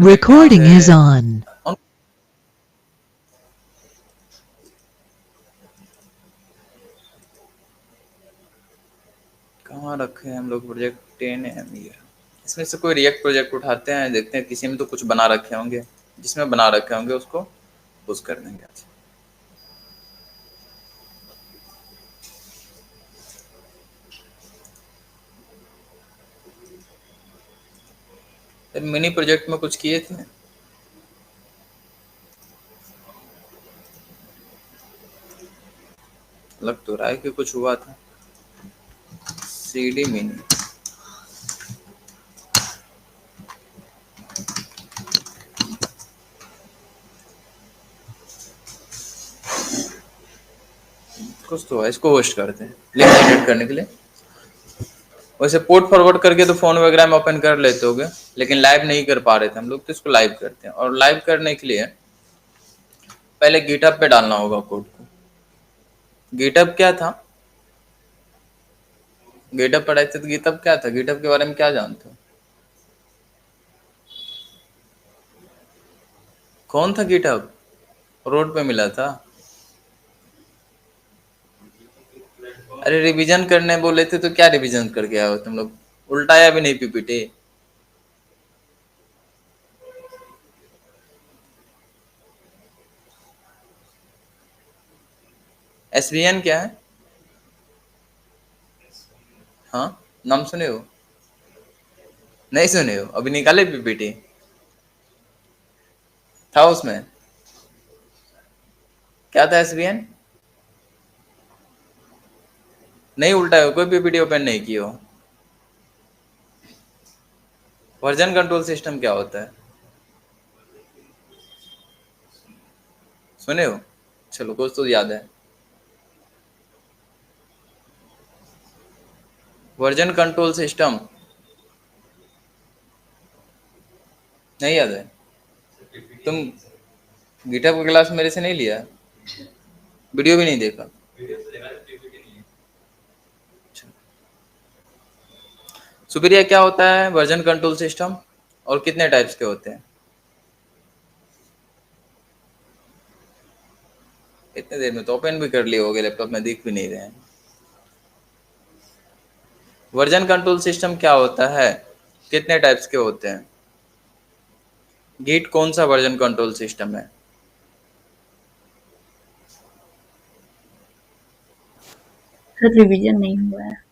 Recording is on. उन- कहाँ रखे हैं हम लोग प्रोजेक्ट 10 ये। इसमें से कोई रिएक्ट प्रोजेक्ट उठाते हैं, देखते हैं किसी में तो कुछ बना रखे होंगे, जिसमें बना रखे होंगे उसको पुश कर देंगे आज। फिर मिनी प्रोजेक्ट में कुछ किए थे। लग तो रहा है कि कुछ हुआ था। सीडी मिनी कुछ तो है, इसको होस्ट करते हैं लिंक जनरेट करने के लिए। वैसे पोर्ट फॉरवर्ड करके तो फोन वगैरह में ओपन कर लेते होगे, लेकिन लाइव नहीं कर पा रहे थे हम लोग, तो इसको लाइव करते हैं। और लाइव करने के लिए पहले गिटहब पे डालना होगा कोड को। गिटहब क्या था? गिटहब पढ़ाए थे तो गिटहब क्या था? गिटहब के बारे में क्या जानते हो? कौन था गिटहब? रोड पे मिला था? अरे रिवीजन करने बोले थे तो क्या रिवीजन करके आए हो तुम लोग? उल्टाया भी नहीं पीपीटी। एसवीएन क्या है? हाँ, नाम सुने हो? नहीं सुने हो? अभी निकाले पीपीटी? था उसमें? क्या था एसवीएन? नहीं उल्टाया हो? कोई पीपीटी ओपन नहीं की हो? वर्जन कंट्रोल सिस्टम क्या होता है? सुने हो? चलो कुछ तो याद है। वर्जन कंट्रोल सिस्टम नहीं याद है? तुम गिटहब का क्लास मेरे से नहीं लिया? वीडियो भी नहीं देखा? सुपीरिया क्या होता है वर्जन कंट्रोल सिस्टम, और कितने टाइप्स के होते हैं? इतने देर में तो ओपन भी कर लिए होगे लैपटॉप में, दिख भी नहीं रहे हैं। वर्जन कंट्रोल सिस्टम क्या होता है, कितने टाइप्स के होते हैं? गिट कौन सा वर्जन कंट्रोल सिस्टम है? सर रिवीजन नहीं हुआ है।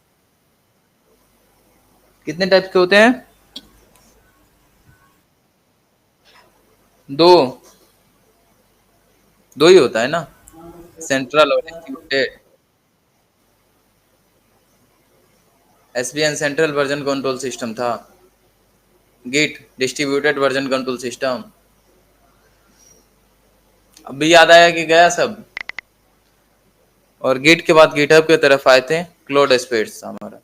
कितने टाइप्स के होते हैं? दो। दो ही होता है ना, सेंट्रल और distributed. SVN central version control system था, Git distributed version control system. अभी याद आया कि गया सब? और गिट के बाद गिटहब की तरफ आए थे, क्लोड स्पेस हमारा।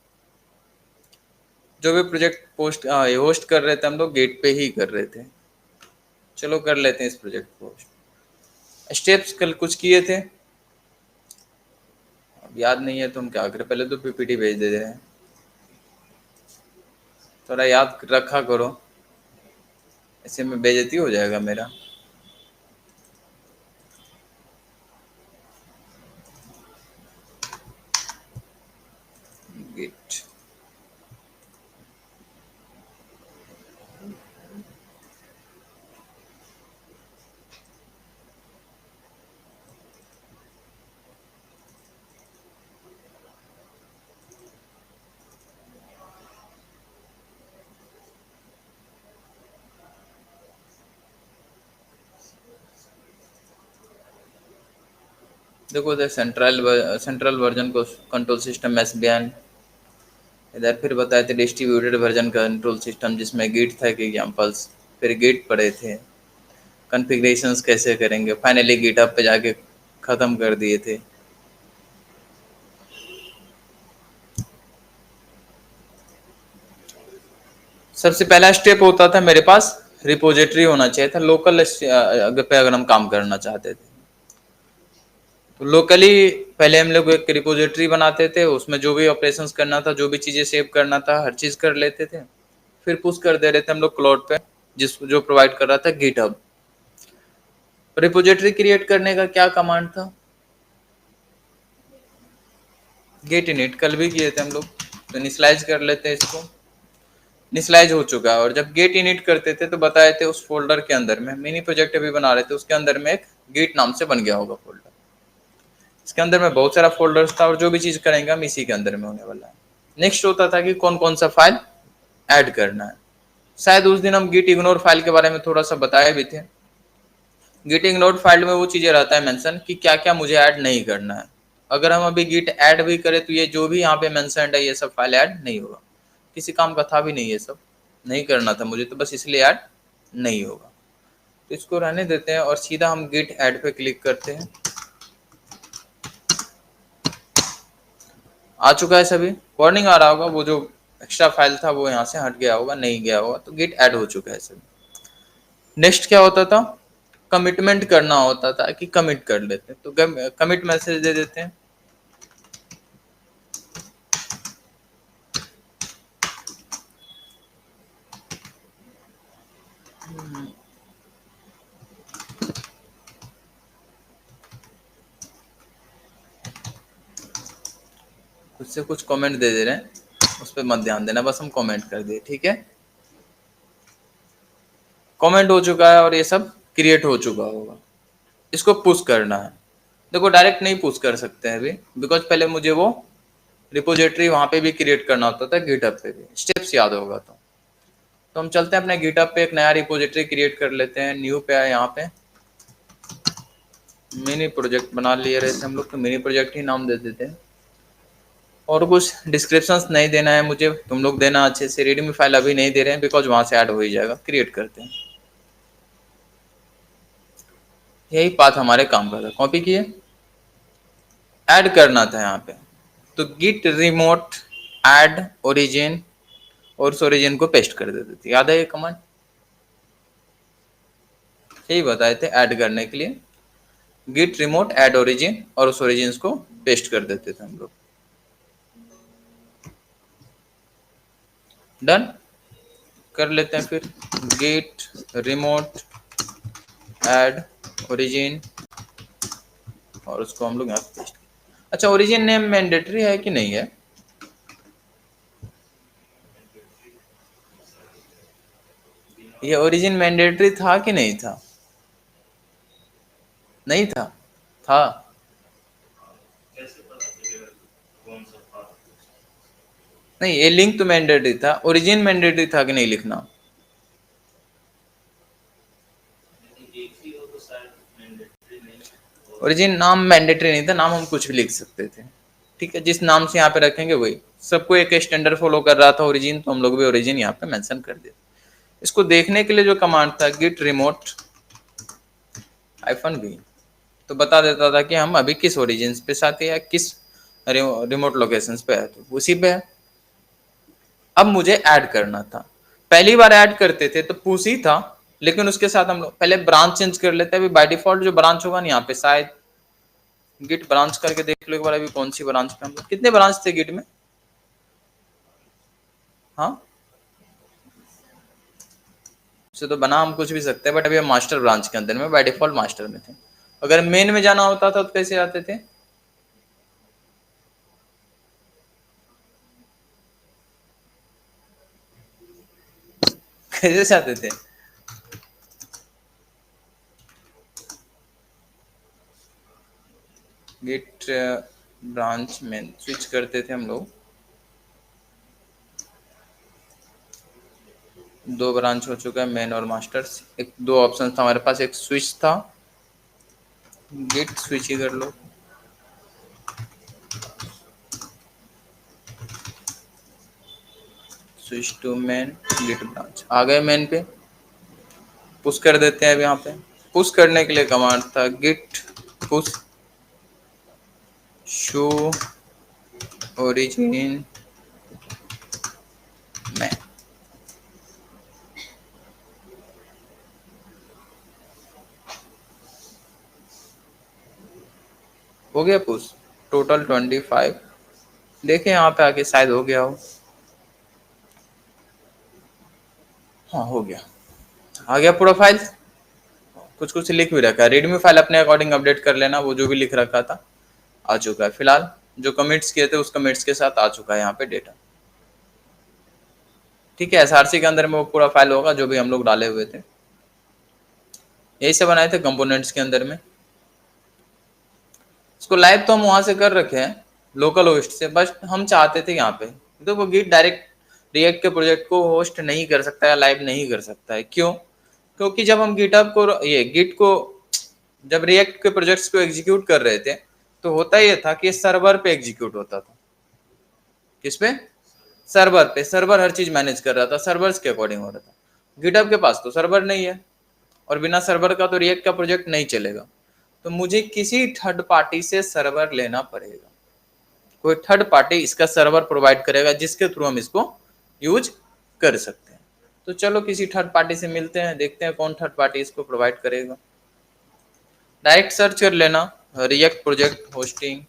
जो भी प्रोजेक्ट पोस्ट होस्ट कर रहे थे हम लोग गिट पे ही कर रहे थे। चलो कर लेते हैं इस प्रोजेक्ट को। स्टेप्स कल कुछ किए थे, अब याद नहीं है तो हम क्या करें, पहले तो पीपीटी भेज दे रहे हैं। थोड़ा याद रखा करो, ऐसे में बेइज्जती हो जाएगा मेरा। गिट देखो इधर सेंट्रल वर्जन को कंट्रोल सिस्टम एसबीएन, इधर फिर बताए थे डिस्ट्रीब्यूटेड वर्जन कंट्रोल सिस्टम जिसमें गिट था कि एग्जाम्पल्स। फिर गिट पढ़े थे, कॉन्फ़िगरेशंस कैसे करेंगे, फाइनली गिटहब पे जाके ख़त्म कर दिए थे। सबसे पहला स्टेप होता था मेरे पास रिपोजिटरी होना चाहिए था, लोकल पे अगर हम काम करना चाहते थे तो लोकली पहले हम लोग एक रिपोजिटरी बनाते थे, उसमें जो भी ऑपरेशंस करना था, जो भी चीज़ें सेव करना था, हर चीज़ कर लेते थे। फिर पुश कर दे रहे थे हम लोग क्लाउड पे जिसको जो प्रोवाइड कर रहा था गिटहब। रिपोजिटरी क्रिएट करने का क्या कमांड था, गेट इनिट, कल भी किए थे हम लोग। तो इनिशियलाइज कर लेते हैं इसको। इनिशियलाइज हो चुका है, और जब गेट इनिट करते थे तो बताए थे उस फोल्डर के अंदर में मिनी प्रोजेक्ट अभी बना रहे थे, उसके अंदर में एक गेट नाम से बन गया होगा फोल्डर। इसके अंदर में बहुत सारा फोल्डर्स था, और जो भी चीज करेंगे हम इसी के अंदर में होने वाला है। नेक्स्ट होता था कि कौन कौन सा फाइल ऐड करना है। शायद उस दिन हम गिट इग्नोर फाइल के बारे में थोड़ा सा बताए भी थे। गिट इग्नोर फाइल में वो चीजें रहता है मेंशन कि क्या क्या मुझे ऐड नहीं करना है। अगर हम अभी गिट ऐड भी करें तो ये जो भी यहाँ पे मेंशन्ड है ये सब फाइल ऐड नहीं होगा, किसी काम का था भी नहीं, ये सब नहीं करना था मुझे, तो बस इसलिए ऐड नहीं होगा। तो इसको रहने देते हैं और सीधा हम गिट ऐड पे क्लिक करते हैं। आ चुका है, सभी वार्निंग आ रहा होगा, वो जो एक्स्ट्रा फाइल था वो यहाँ से हट गया होगा, नहीं गया होगा, तो गिट ऐड हो चुका है सभी। नेक्स्ट क्या होता था, कमिटमेंट करना होता था कि कमिट कर लेते हैं, तो कमिट मैसेज दे देते हैं। खुद से कुछ कमेंट दे दे रहे हैं, उस पर मत ध्यान देना, बस हम कमेंट कर दिए, ठीक है। कमेंट हो चुका है और ये सब क्रिएट हो चुका होगा। इसको पुश करना है। देखो डायरेक्ट नहीं पुश कर सकते हैं अभी, बिकॉज पहले मुझे वो रिपोजिटरी वहां पे भी क्रिएट करना होता था, गिटहब पे भी स्टेप्स याद होगा तो हम चलते हैं अपने गिटहब पे, एक नया रिपोजिटरी क्रिएट कर लेते हैं। न्यू पे आए, यहाँ पे मिनी प्रोजेक्ट बना लिए रहे थे हम लोग, तो मिनी प्रोजेक्ट ही नाम दे देते हैं। और कुछ डिस्क्रिप्शंस नहीं देना है मुझे, तुम लोग देना अच्छे से। रीडमी फाइल अभी नहीं दे रहे हैं बिकॉज वहां से ऐड हो ही जाएगा। क्रिएट करते हैं, यही पाथ हमारे काम का था। कॉपी किए, ऐड करना था यहाँ पे, तो गिट रिमोट ऐड ओरिजिन, और उस ओरिजिन को पेस्ट कर देते थे। याद है ये कमांड, यही बताए थे ऐड करने के लिए, गिट रिमोट ऐड ओरिजिन, और उस ओरिजिन को पेस्ट कर देते थे हम लोग। डन कर लेते हैं फिर, गिट रिमोट ऐड ओरिजिन, और उसको हम लोग यहाँ पेस्ट। अच्छा, ओरिजिन नेम मैंडेटरी है कि नहीं है, ये ओरिजिन मैंडेटरी था कि नहीं था, नहीं था, था। नहीं, ये लिंक तो मैंडेटरी था, ओरिजिन मैंडेटरी था कि नहीं लिखना, ओरिजिन नाम मैंडेटरी नहीं था, नाम हम कुछ भी लिख सकते थे, ठीक है। जिस नाम से यहाँ पे रखेंगे वही, सबको एक स्टैंडर्ड फॉलो कर रहा था ओरिजिन, तो हम लोग भी ओरिजिन यहाँ पे मेंशन कर दिया। इसको देखने के लिए जो कमांड था गिट रिमोट -v, तो बता देता था कि हम अभी किस ओरिजिन पे साथ है या किस रिमोट लोकेशन पे है, तो उसी पे है। अब मुझे ऐड करना था, पहली बार ऐड करते थे तो पुश ही था, लेकिन उसके साथ हम लोग पहले ब्रांच चेंज कर लेते हैं। अभी बाय डिफॉल्ट जो ब्रांच होगा ना यहाँ पे, शायद गिट ब्रांच करके देख लो एक बार, अभी कौन सी ब्रांच पे हम लोग, कितने ब्रांच थे गिट में, हाँ उसे तो बना हम कुछ भी सकते हैं, बट अभी हम मास्टर ब्रांच के अंदर में बाय डिफॉल्ट मास्टर में थे। अगर मेन में जाना होता था तो कैसे आते थे, कैसे जाते थे, गिट ब्रांच में स्विच करते थे हम लोग। दो ब्रांच हो चुका है, मेन और मास्टर्स। एक दो ऑप्शन था हमारे पास, एक स्विच था, गिट स्विच ही कर लो, switch to main Git branch. आ गए मेन पे, पुश कर देते हैं। अब यहाँ पे पुश करने के लिए कमांड था गिट पुश शो ओरिजिन में। हो गया पुश, टोटल 25। देखें यहाँ पे आके शायद हो गया हो, हाँ हो गया। आ गया पूरा फाइल, कुछ कुछ लिख भी रखा है, रीडमी फाइल अपने अकॉर्डिंग अपडेट कर लेना, वो जो भी लिख रखा था आ चुका है। फिलहाल जो कमिट्स किए थे उस कमिट्स के साथ आ चुका है यहाँ पे डेटा। ठीक है, एसआरसी के अंदर में वो पूरा फाइल होगा जो भी हम लोग डाले हुए थे, यही से बनाए थे कंपोनेंट्स के अंदर में। इसको लाइव तो हम वहां से कर रखे हैं लोकल होस्ट से, बस हम चाहते थे यहाँ पे, तो वो गिट डायरेक्ट रिएक्ट के प्रोजेक्ट को होस्ट नहीं कर सकता है, लाइव नहीं कर सकता है। क्यों? क्योंकि जब हम गिटहब को, ये गिट को, जब रिएक्ट के प्रोजेक्ट्स को एग्जीक्यूट कर रहे थे तो होता ये था कि सर्वर पे एग्जीक्यूट होता था। किस पे? सर्वर पे। सर्वर हर चीज मैनेज कर रहा था, सर्वर्स के अकॉर्डिंग हो रहा था। गिटहब के पास तो सर्वर नहीं है, और बिना सर्वर का तो रिएक्ट का प्रोजेक्ट नहीं चलेगा। तो मुझे किसी थर्ड पार्टी से सर्वर लेना पड़ेगा, कोई थर्ड पार्टी इसका सर्वर प्रोवाइड करेगा जिसके थ्रू हम इसको यूज कर सकते हैं। तो चलो किसी थर्ड पार्टी से मिलते हैं, देखते हैं कौन थर्ड पार्टी इसको प्रोवाइड करेगा। डायरेक्ट सर्च कर लेना रिएक्ट प्रोजेक्ट होस्टिंग,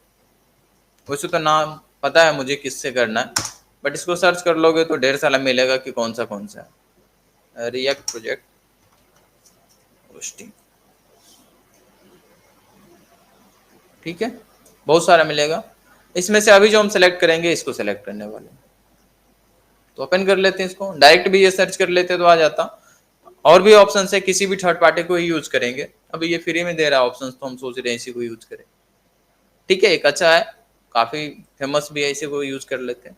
वैसे तो नाम पता है मुझे किससे करना है, बट इसको सर्च कर लोगे तो ढेर सारा मिलेगा कि कौन सा है। रिएक्ट प्रोजेक्ट होस्टिंग, ठीक है, बहुत सारा मिलेगा। इसमें से अभी जो हम सेलेक्ट करेंगे इसको सेलेक्ट करने वाले हैं, तो ओपन कर लेते हैं इसको। डायरेक्ट भी ये सर्च कर लेते तो आ जाता। और भी ऑप्शन है, किसी भी थर्ड पार्टी को ही यूज करेंगे, अभी ये फ्री में दे रहा है ऑप्शन, तो हम सोच रहे हैं इसी को यूज करें। ठीक है, एक अच्छा है, काफी फेमस भी है, इसी को यूज कर लेते हैं।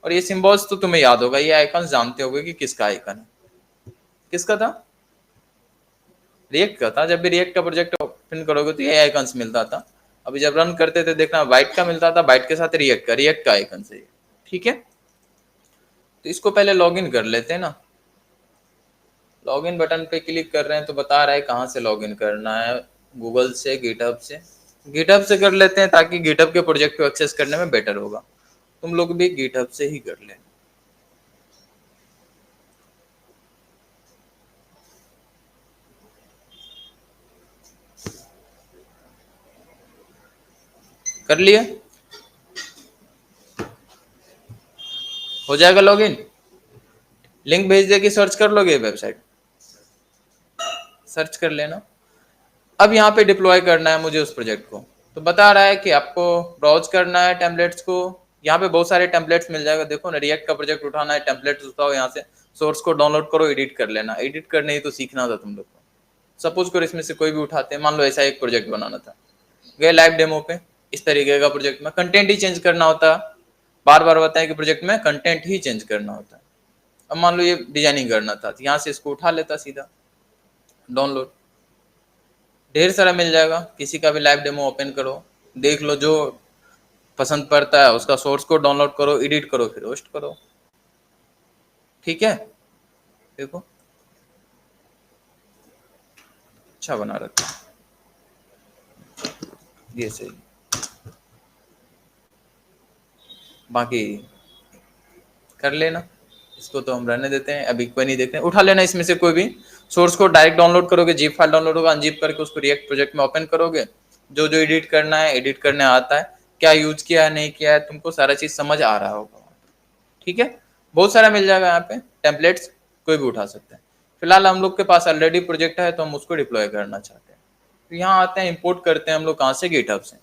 और ये सिंबल्स तो तुम्हें याद होगा, ये आइकन जानते होगे कि किसका आइकन है। किसका था? रिएक्ट का था। जब भी रिएक्ट का प्रोजेक्ट ओपन करोगे तो ये आइकन्स मिलता था। अभी जब रन करते थे देखना, बाइट का मिलता था, बाइट के साथ रिएक्ट का आइकन से। ठीक है, तो इसको पहले लॉगिन कर लेते हैं ना। लॉगिन बटन पे क्लिक कर रहे हैं तो बता रहा है कहाँ से लॉगिन करना है, गूगल से, गिटहब से। गिटहब से कर लेते हैं ताकि गिटहब के प्रोजेक्ट को एक्सेस करने में बेटर होगा। तुम लोग भी गिटहब से ही कर लेना। कर लिए? हो जाएगा लॉगिन। लिंक भेज दे कि सर्च कर लोगे वेबसाइट, सर्च कर लेना। अब यहाँ पे डिप्लॉय करना है मुझे उस प्रोजेक्ट को, तो बता रहा है कि आपको ब्राउज करना है टेम्पलेट्स को। यहाँ पे बहुत सारे टेम्पलेट्स मिल जाएगा, देखो ना, रिएक्ट का प्रोजेक्ट उठाना है, टेम्पलेट्स उठाओ यहाँ से, सोर्स को डाउनलोड करो, एडिट कर लेना। एडिट करने ही तो सीखना था तुम लोग को। सपोज करो इसमें से कोई भी उठाते हैं, मान लो ऐसा एक प्रोजेक्ट बनाना था, गए लाइव डेमो पे, इस तरीके का प्रोजेक्ट में कंटेंट ही चेंज करना होता है। बार बार बताएं कि प्रोजेक्ट में कंटेंट ही चेंज करना होता है। अब मान लो ये डिजाइनिंग करना था, तो यहाँ से इसको उठा लेता सीधा, डाउनलोड, ढेर सारा मिल जाएगा। किसी का भी लाइव डेमो ओपन करो, देख लो, जो पसंद पड़ता है उसका सोर्स कोड डाउनलोड करो, एडिट करो, फिर होस्ट करो। ठीक है, देखो अच्छा बना रखा है ये सही। बाकी कर लेना, इसको तो हम रहने देते हैं, अभी कोई नहीं देखते हैं। उठा लेना इसमें से कोई भी सोर्स को, डायरेक्ट डाउनलोड करोगे, जीप फाइल डाउनलोड होगा, अनजीप करके उसको रिएक्ट प्रोजेक्ट में ओपन करोगे। जो जो एडिट करना है एडिट करने आता है, क्या यूज किया है नहीं किया है तुमको सारा चीज समझ आ रहा होगा। ठीक है, बहुत सारा मिल जाएगा यहाँ पे टेम्पलेट्स, कोई भी उठा सकते हैं। फिलहाल हम लोग के पास ऑलरेडी प्रोजेक्ट है तो हम उसको डिप्लॉय करना चाहते हैं। तो यहाँ आते हैं, इंपोर्ट करते हैं हम लोग, कहाँ से? गिटहब से।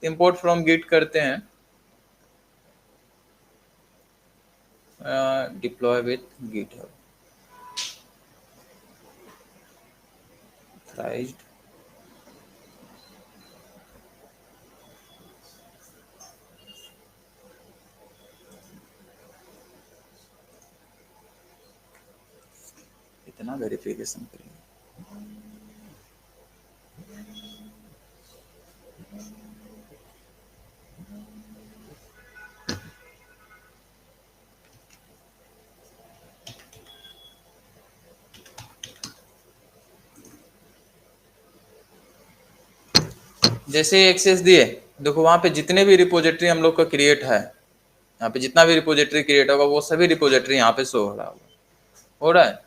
इंपोर्ट फ्रॉम गिट करते हैं, डिप्लॉय विथ गिटहब राइज्ड। इतना वेरिफिकेशन करेंगे। जैसे एक्सेस दिए, देखो वहां पे जितने भी रिपोजिटरी हम लोग का क्रिएट है, यहाँ पे जितना भी रिपोजिटरी क्रिएट होगा वो सभी रिपोजिटरी यहाँ पे शो हो रहा होगा। हो रहा है?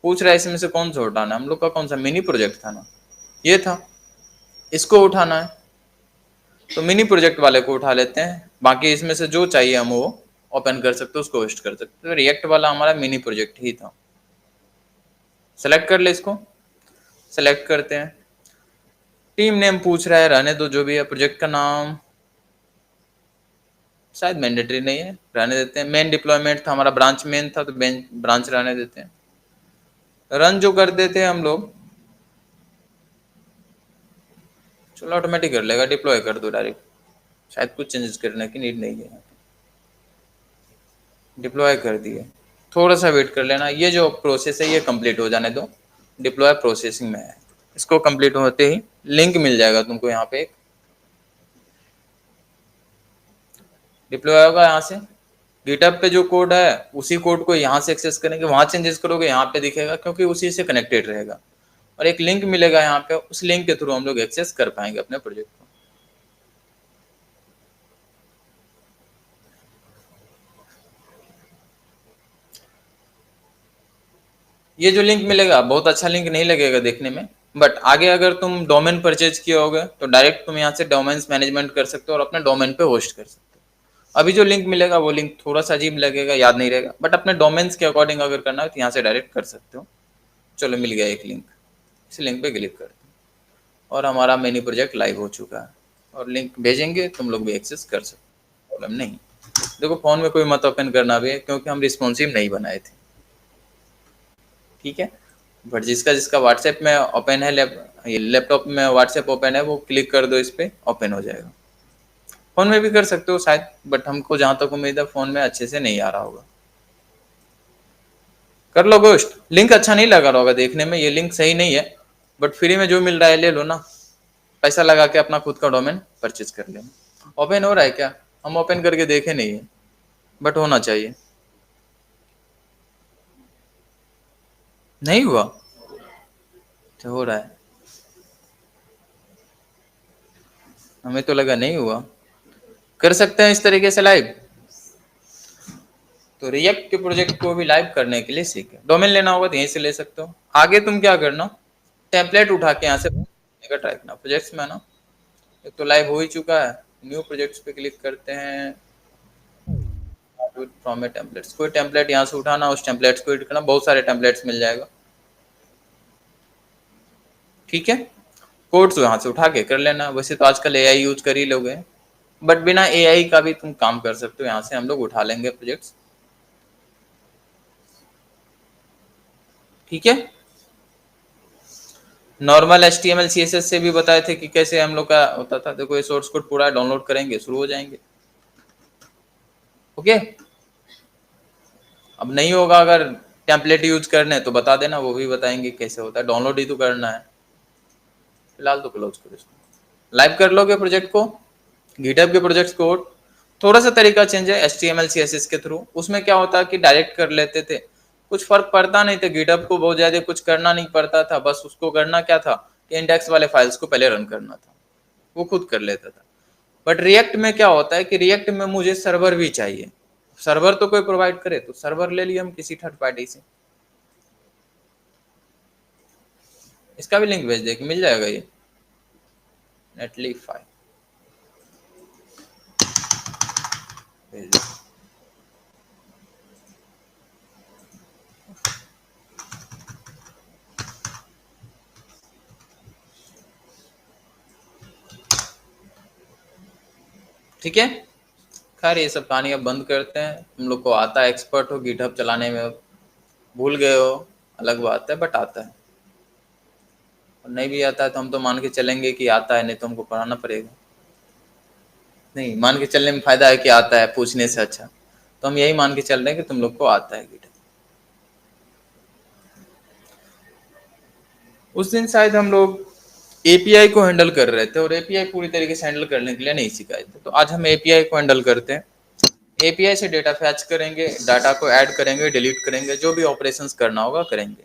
पूछ रहा है इसमें से कौन सा उठाना है। हम लोग का कौन सा मिनी प्रोजेक्ट था ना, ये था, इसको उठाना है तो मिनी प्रोजेक्ट वाले को उठा लेते हैं। बाकी इसमें से जो चाहिए हम वो ओपन कर सकते, उसको होस्ट कर सकते। तो रिएक्ट वाला हमारा मिनी प्रोजेक्ट ही था। सेलेक्ट कर ले इसको, सेलेक्ट करते हैं। टीम नेम पूछ रहा है, रहने दो जो भी है। प्रोजेक्ट का नाम शायद मैंडेटरी नहीं है, रहने देते हैं। मेन डिप्लॉयमेंट था हमारा, ब्रांच मेन था तो ब्रांच रहने देते हैं। रन जो कर देते हैं हम लोग, चलो ऑटोमेटिक कर लेगा, डिप्लॉय कर दो डायरेक्ट, शायद कुछ चेंजेस करने की नीड नहीं है। डिप्लॉय कर दिए, थोड़ा सा वेट कर लेना, ये जो प्रोसेस है ये कंप्लीट हो जाने दो। डिप्लॉय प्रोसेसिंग में है, इसको कंप्लीट होते ही लिंक मिल जाएगा तुमको यहाँ पे एक, डिप्लॉय होगा यहाँ से। गिटहब पे जो कोड है उसी कोड को यहाँ से एक्सेस करेंगे, वहाँ चेंजेस करोगे यहाँ पे दिखेगा क्योंकि उसी से कनेक्टेड रहेगा। और एक लिंक मिलेगा यहाँ पे, उस लिंक के थ्रू हम लोग एक्सेस कर पाएंगे अपने प्रोजेक्ट को। ये जो लिंक मिलेगा बहुत अच्छा लिंक नहीं लगेगा देखने में, बट आगे अगर तुम डोमेन परचेज किए होगे तो डायरेक्ट तुम यहाँ से डोमेन्स मैनेजमेंट कर सकते हो और अपने डोमेन पे होस्ट कर सकते हो। अभी जो लिंक मिलेगा वो लिंक थोड़ा सा अजीब लगेगा, याद नहीं रहेगा, बट अपने डोमेन्स के अकॉर्डिंग अगर करना है तो यहाँ से डायरेक्ट कर सकते हो। चलो मिल गया एक लिंक, इस लिंक पे क्लिक करते हो और हमारा मिनी प्रोजेक्ट लाइव हो चुका है। और लिंक भेजेंगे तुम लोग भी एक्सेस कर सकते हो, प्रॉब्लम नहीं। देखो फोन में कोई मत ओपन करना भी है क्योंकि हम रिस्पॉन्सिव नहीं बनाए थे, ठीक है। बट जिसका जिसका व्हाट्सएप में ओपन है, लैपटॉप में व्हाट्सएप ओपन है, वो क्लिक कर दो इस पर, ओपन हो जाएगा। फोन में भी कर सकते हो शायद, बट हमको जहां तक उम्मीद है फोन में अच्छे से नहीं आ रहा होगा। कर लो गोस्ट, लिंक अच्छा नहीं लगा रहा होगा देखने में, ये लिंक सही नहीं है, बट फ्री में जो मिल रहा है ले लो ना, पैसा लगा के अपना खुद का डोमेन परचेज कर लेना। ओपन हो रहा है क्या? हम ओपन करके देखे नहीं है, बट होना चाहिए। नहीं हुआ तो हो रहा है, हमें तो लगा नहीं हुआ। कर सकते हैं इस तरीके से लाइव। तो रिएक्ट के प्रोजेक्ट को भी लाइव करने के लिए सीखे, डोमेन लेना होगा तो यहीं से ले सकते हो। आगे तुम क्या करना, टेम्पलेट उठा के यहाँ से ट्राई करना प्रोजेक्ट्स में ना। एक तो लाइव हो ही चुका है, न्यू प्रोजेक्ट्स पे क्लिक करते हैं, फ्रॉम ए टेम्पलेट्स, कोई टेम्पलेट यहाँ से उठाना, उस टेम्पलेट्स को एडिट करना, बहुत सारे टेम्पलेट्स मिल जाएगा, ठीक है। कोड्स यहाँ से उठा के कर लेना, वैसे तो आजकल एआई यूज कर ही लोगे, बट बिना एआई का भी तुम काम कर सकते हो। यहाँ से हम लोग उठा लेंगे प्रोजेक्ट्स, ठीक है। नॉर्मल HTML CSS से भी बताए थे कि कैसे हम लोग का होता था। देखो ये सोर्स कोड पूरा डाउनलोड करेंगे, शुरू हो जाएंगे, ओके। अब नहीं होगा अगर टेम्पलेट यूज करने तो बता देना, वो भी बताएंगे कैसे होता है, डाउनलोड ही तो करना है। फिलहाल तो क्लोज करो इसको, लाइव कर लोगे प्रोजेक्ट को। गिटहब के प्रोजेक्ट को थोड़ा सा तरीका चेंज है HTML CSS के थ्रू। उसमें क्या होता है कि डायरेक्ट कर लेते थे, कुछ फर्क पड़ता नहीं था, गिटहब को बहुत ज्यादा कुछ करना नहीं पड़ता था, बस उसको करना क्या था कि इंडेक्स वाले फाइल्स को पहले रन करना था, वो खुद कर लेता था। बट रिएक्ट में क्या होता है कि रिएक्ट में मुझे सर्वर भी चाहिए, सर्वर तो कोई प्रोवाइड करे, तो सर्वर ले लिए हम किसी थर्ड पार्टी से। इसका भी लिंक भेज दे कि मिल जाएगा ये नेटलीफाई, भेज दो। ठीक है, खैर ये सब कहानी अब बंद करते हैं। तुम लोग को आता है, एक्सपर्ट हो गिटहब चलाने में, भूल गए हो अलग बात है, बट आता है। और नहीं भी आता है तो हम तो मान के चलेंगे कि आता है, नहीं तो हमको पढ़ाना पड़ेगा। नहीं, मान के चलने में फायदा है कि आता है, पूछने से अच्छा। तो हम यही मान के चल रहे हैं कि तुम लोग को आता है गिटहब। उस दिन शायद हम लोग एपीआई को हैंडल कर रहे थे और एपीआई पूरी तरीके से हैंडल करने के लिए नहीं सिखाए थे, तो आज हम एपीआई को हैंडल करते हैं। एपीआई से डेटा फैच करेंगे, डाटा को ऐड करेंगे, डिलीट करेंगे, जो भी ऑपरेशंस करना होगा करेंगे,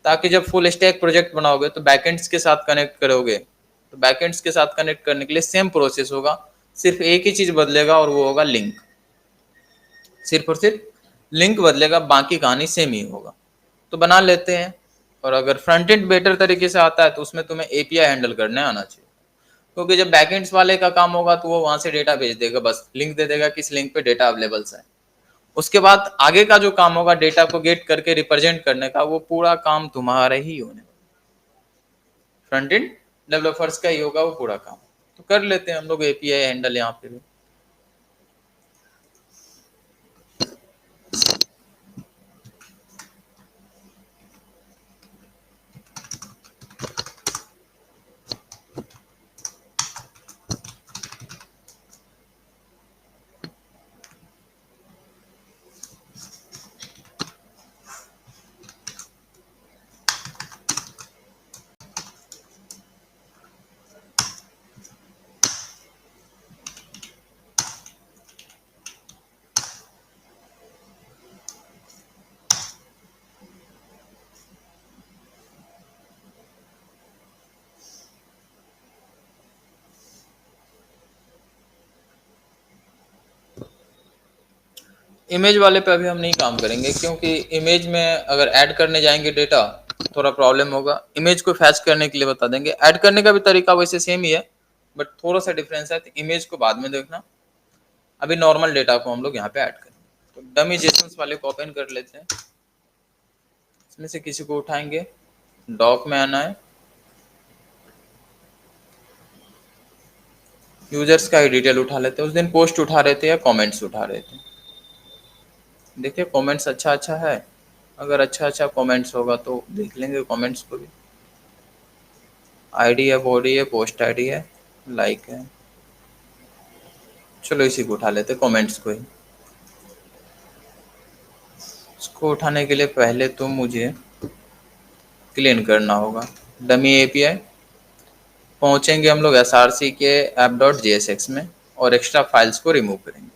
ताकि जब फुल स्टैक प्रोजेक्ट बनाओगे तो बैकएंड्स के साथ कनेक्ट करोगे, तो बैकएंड्स के साथ कनेक्ट करने के लिए सेम प्रोसेस होगा, सिर्फ एक ही चीज बदलेगा और वो होगा लिंक। सिर्फ और सिर्फ लिंक बदलेगा, बाकी कहानी सेम ही होगा। तो बना लेते हैं। और अगर फ्रंट एंड बेटर तरीके से आता है तो उसमें तुम्हें एपीआई हैंडल करने आना चाहिए, क्योंकि जब बैकएंड्स वाले का काम होगा तो वो वहां से डेटा भेज देगा, बस लिंक दे देगा किस लिंक पे डेटा अवेलेबल है, उसके बाद आगे का जो काम होगा डेटा को गेट करके रिप्रेजेंट करने का, वो पूरा काम तुम्हारा ही होने, फ्रंट एंड डेवलपर्स का ही होगा वो पूरा काम। तो कर लेते हैं हम लोग एपीआई हैंडल यहाँ पे भी। इमेज वाले पे अभी हम नहीं काम करेंगे, क्योंकि इमेज में अगर ऐड करने जाएंगे डेटा थोड़ा प्रॉब्लम होगा। इमेज को फैच करने के लिए बता देंगे, ऐड करने का भी तरीका वैसे सेम ही है, बट थोड़ा सा डिफरेंस है। तो इमेज को बाद में देखना, अभी नॉर्मल डेटा को हम लोग यहाँ पे ऐड करेंगे। तो डमी जेसन्स वाले को ओपन कर लेते हैं, इसमें से किसी को उठाएंगे, डॉक में आना है, यूजर्स का ही डिटेल उठा लेते हैं। उस दिन पोस्ट उठा रहे थे या कमेंट्स उठा रहे थे, देखिए कमेंट्स अच्छा है, अगर अच्छा कमेंट्स होगा तो देख लेंगे कमेंट्स को भी। आईडी है, बॉडी है, पोस्ट आईडी है, लाइक है, चलो इसी को उठा लेते कमेंट्स को ही। इसको उठाने के लिए पहले तो मुझे क्लीन करना होगा डमी एपीआई। पहुंचेंगे हम लोग src के app.jsx में और एक्स्ट्रा फाइल्स को रिमूव करेंगे।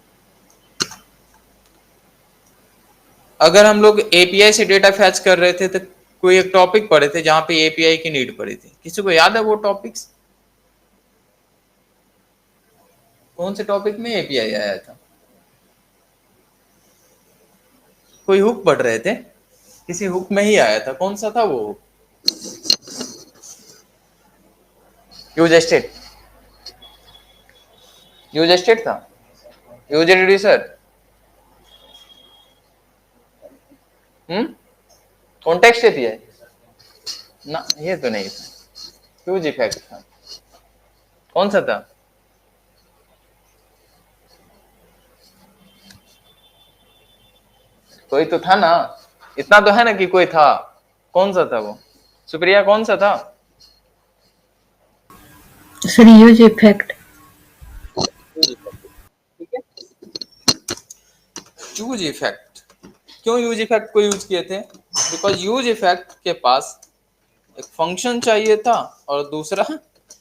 अगर हम लोग एपीआई से डेटा फैच कर रहे थे तो कोई एक टॉपिक पढ़े थे जहां पे एपीआई की नीड पड़ी थी, किसी को याद है वो टॉपिक्स? कौन से टॉपिक में एपीआई आया था? कोई हुक पढ़ रहे थे, किसी हुक में ही आया था, कौन सा था वो हुक? यूज स्टेट था, यूज रिड्यूसर, कॉन्टेक्स्ट एपीआई ना, ये तो नहीं था। यूज इफेक्ट था, कौन सा था? कोई तो था ना, इतना तो है ना कि कोई था, कौन सा था वो? सुप्रिया कौन सा था? Sir use effect. ठीक है, यूज इफेक्ट। क्यों यूज इफेक्ट को यूज किए थे? बिकॉज यूज इफेक्ट के पास एक फंक्शन चाहिए था और दूसरा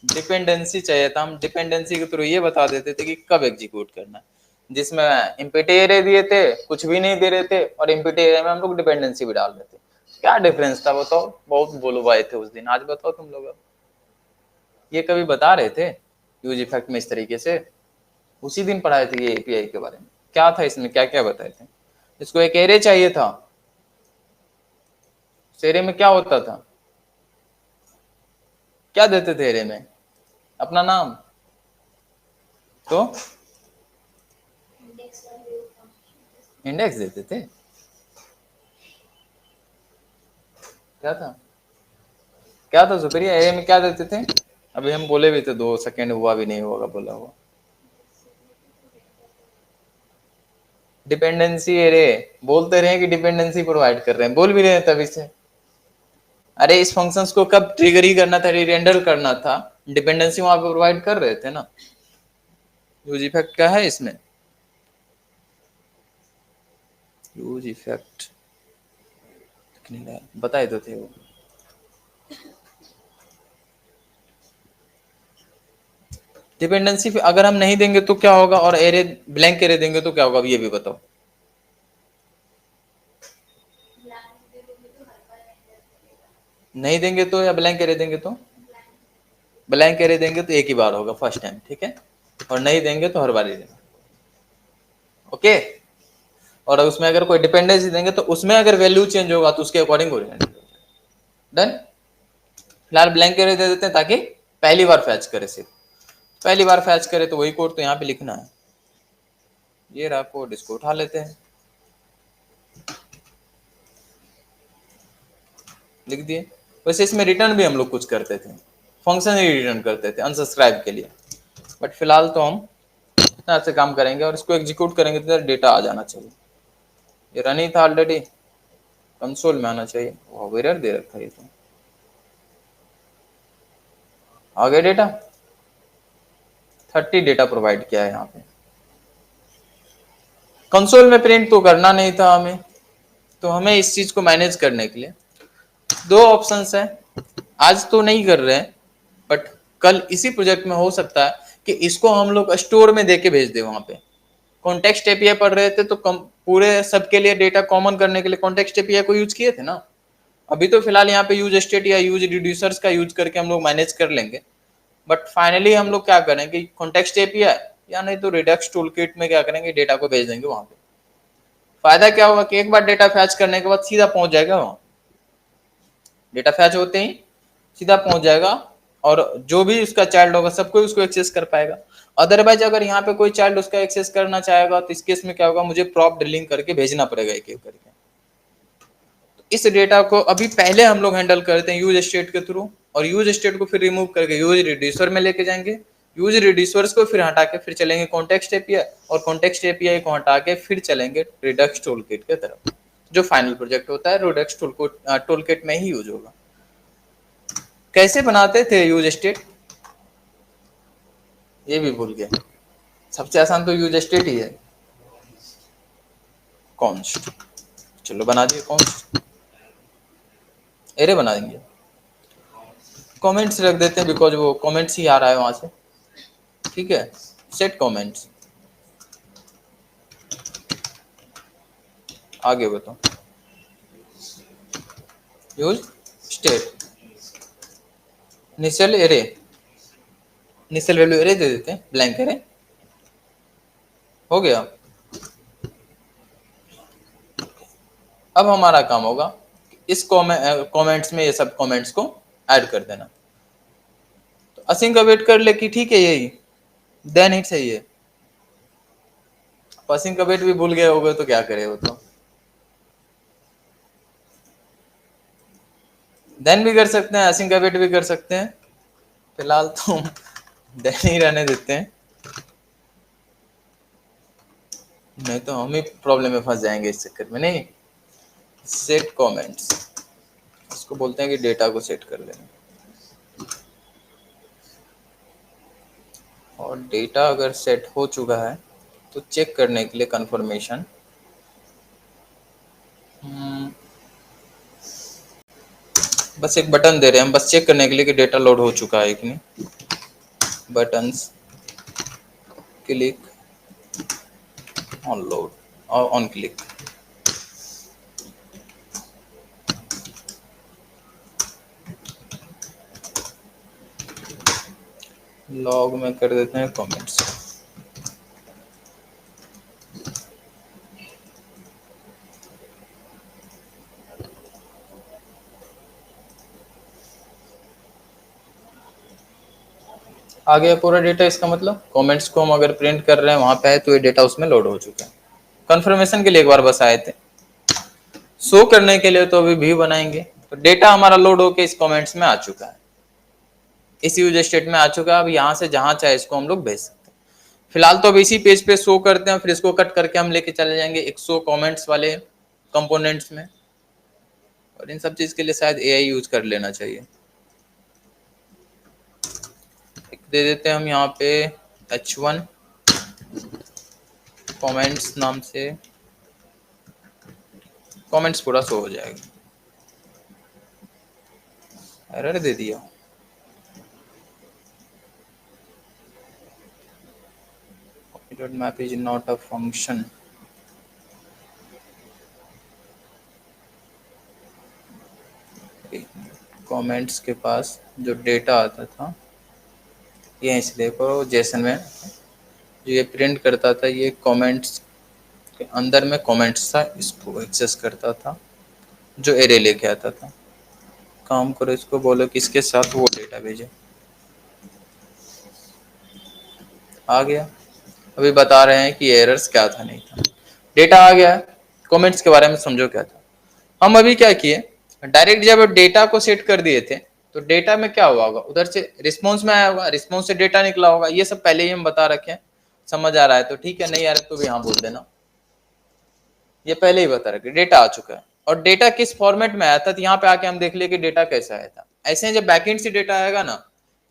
डिपेंडेंसी चाहिए था। हम डिपेंडेंसी के थ्रू ये बता देते थे कि कब एग्जीक्यूट करना है, जिसमें एम्प्टी एरे दिए थे, कुछ भी नहीं दे रहे थे, और एम्प्टी एरे में हम लोग डिपेंडेंसी भी डाल रहे थे। क्या डिफरेंस था बताओ? बहुत बोलवाए थे उस दिन, आज बताओ तुम लोग। अब ये कभी बता रहे थे यूज इफेक्ट में इस तरीके से? उसी दिन पढ़ाए थे ये एपीआई के बारे में। क्या था इसमें, क्या क्या बताए थे? इसको एक एरे चाहिए था, एरे में क्या होता था, क्या देते थे एरे में? अपना नाम, तो इंडेक्स देते थे। क्या था, क्या था सुप्रिया, एरे में क्या देते थे? अभी हम बोले भी थे, 2 सेकेंड हुआ भी नहीं होगा बोला हुआ। डिपेंडेंसी एरे, बोलते रहे कि डिपेंडेंसी प्रोवाइड कर रहे हैं, बोल भी रहे हैं तभी से। अरे इस फंक्शंस को कब ट्रिगर ही करना था, रेंडर करना था, डिपेंडेंसी वहां पे प्रोवाइड कर रहे थे ना। यूज इफेक्ट क्या है इसमें? यूज इफेक्ट बताए तो थे वो। डिपेंडेंसी अगर हम नहीं देंगे तो क्या होगा, और एरे ब्लैंक एरे देंगे तो क्या होगा, अब ये भी बताओ। नहीं देंगे तो, या ब्लैंक एरे देंगे तो? ब्लैंक एरे देंगे तो एक ही बार होगा, फर्स्ट टाइम, ठीक है, और नहीं देंगे तो हर बार ही देना। ओके, और उसमें अगर कोई डिपेंडेंसी देंगे तो उसमें अगर वैल्यू चेंज होगा तो उसके अकॉर्डिंग ओरिएंटेड। डन। फिलहाल ब्लैंक एरे दे देते हैं ताकि पहली बार फैच करे, सिर्फ पहली बार फैच करे, तो वही कोड तो यहाँ पे लिखना है। ये रहा कोड, इसको उठा लेते हैं। लिख दिए। वैसे इसमें रिटर्न भी हम लोग कुछ करते थे, फंक्शन ही रिटर्न करते थे अनसब्सक्राइब के लिए, बट फिलहाल तो हम इतना से काम करेंगे और इसको एग्जीक्यूट करेंगे तो डेटा आ जाना चाहिए। ये रन ही था ऑलरेडी, कंसोल में आना चाहिए। वाह एरर दे रखा है ये तो। आ गया डेटा, 30 डेटा प्रोवाइड किया है यहाँ पे। कंसोल में प्रिंट तो करना नहीं था हमें, तो हमें इस चीज को मैनेज करने के लिए दो ऑप्शंस है। आज तो नहीं कर रहे हैं, बट कल इसी प्रोजेक्ट में हो सकता है कि इसको हम लोग स्टोर में देके भेज दे। वहां पे कॉन्टेक्स्ट एपीआई पढ़ रहे थे तो पूरे सबके लिए डेटा कॉमन करने के लिए कॉन्टेक्स्ट एपीआई को यूज किए थे ना। अभी तो फिलहाल यहाँ पे यूज स्टेट या यूज रिड्यूसर्स का यूज करके हम लोग मैनेज कर लेंगे, बट फाइनली हम लोग क्या करेंगे, कॉन्टेक्स्ट एपीआई या नहीं तो रिडक्स टूलकिट में क्या करेंगे, डेटा को भेज देंगे वहां पे। फायदा क्या होगा कि एक बार डेटा फैच करने के बाद सीधा पहुंच जाएगा वहां, डेटा फैच होते ही सीधा पहुंच जाएगा और जो भी उसका चाइल्ड होगा सब कोई उसको एक्सेस कर पाएगा। अदरवाइज अगर यहाँ पे कोई चाइल्ड उसका एक्सेस करना चाहेगा तो इस केस में क्या होगा, मुझे प्रॉप ड्रिलिंग करके भेजना पड़ेगा एक एक करके। तो इस डेटा को अभी पहले हम लोग हैंडल करते हैं यूज स्टेट के थ्रू, और यूज स्टेट को फिर रिमूव करके यूज रिड्यूसर में लेके जाएंगे। यूज रिड्यूसर्स को फिर हटा के फिर चलेंगे कॉन्टेक्स्ट एपीआई, और कॉन्टेक्स्ट एपीआई को हटा के फिर चलेंगे रिडक्स टूलकिट के तरफ। जो फाइनल प्रोजेक्ट होता है रिडक्स टूलकिट में ही यूज होगा। कैसे बनाते थे यूज स्टेट ये भी भूल गया। सबसे आसान तो यूज स्टेट ही है, कॉन्स्ट। चलो बना दिए कॉन्स्ट, एरे बना देंगे, कमेंट्स रख देते हैं बिकॉज वो कमेंट्स ही आ रहा है वहां से। ठीक है, सेट कमेंट्स। आगे बताओ, use state initial array, initial value array दे देते हैं, ब्लैंक एरे हो गया। अब हमारा काम होगा इस कमेंट्स में ये सब कमेंट्स को ऐड कर देना। तो असिंक का वेट कर ले कि ठीक है यही देन ही सही है। असिंक का वेट भी भूल गए होगे तो क्या करे वो तो देन भी कर सकते हैं, असिंक का वेट भी कर सकते हैं। फिलहाल तो देन ही रहने देते हैं, नहीं तो हम ही प्रॉब्लम में फंस जाएंगे इस चक्कर में। नहीं, सेट कमेंट्स इसको बोलते हैं कि डेटा को सेट कर लेना। और डेटा अगर सेट हो चुका है तो चेक करने के लिए कंफर्मेशन बस एक बटन दे रहे हैं हम, बस चेक करने के लिए कि डेटा लोड हो चुका है कि नहीं। बटन्स क्लिक ऑन लोड और ऑन क्लिक। लॉग में कर देते हैं कमेंट्स। आ गया पूरा डेटा, इसका मतलब कमेंट्स को हम अगर प्रिंट कर रहे हैं वहां पे है तो ये डेटा उसमें लोड हो चुका है। कंफर्मेशन के लिए एक बार बस आए थे, शो करने के लिए तो अभी भी बनाएंगे। तो डेटा हमारा लोड होके इस कमेंट्स में आ चुका है, इस यूज स्टेट में आ चुका है। अब यहाँ से जहां चाहे इसको हम लोग भेज सकते हैं। फिलहाल तो अब इसी पेज पे शो करते हैं, फिर इसको कट करके हम लेके चले जाएंगे 100 कमेंट्स वाले कंपोनेंट्स में। और इन सब चीज के लिए शायद एआई यूज कर लेना चाहिए। दे देते हैं हम यहाँ पे h1 कमेंट्स नाम से, कमेंट्स पूरा शो हो जाएगा। एरर दे दिया, map is not a function। Comments के पास जो डेटा आता था ये इस देखो जेसन में जो ये प्रिंट करता था, ये कमेंट्स के अंदर में कमेंट्स था, इसको एक्सेस करता था जो एरे लेके आता था। काम करो, इसको बोलो कि इसके साथ वो डेटा भेजे। आ गया। अभी बता रहे हैं कि एरर्स क्या था, नहीं था। डेटा आ गया, कमेंट्स के बारे में समझो क्या था। हम अभी क्या किए, डायरेक्ट जब डेटा को सेट कर दिए थे तो डेटा में क्या हुआ होगा, उधर से रिस्पॉन्स में आया होगा, रिस्पॉन्स से डेटा निकला होगा। ये सब पहले ही हम बता रखे हैं, समझ आ रहा है तो ठीक है, नहीं आ रहा है तो भी हाँ बोल देना। ये पहले ही बता रखे, डेटा आ चुका है। और डेटा किस फॉर्मेट में आया था, तो यहाँ पे आके हम देख लिए कि डेटा कैसा आया था। ऐसे ही जब बैकएंड से डेटा आएगा ना,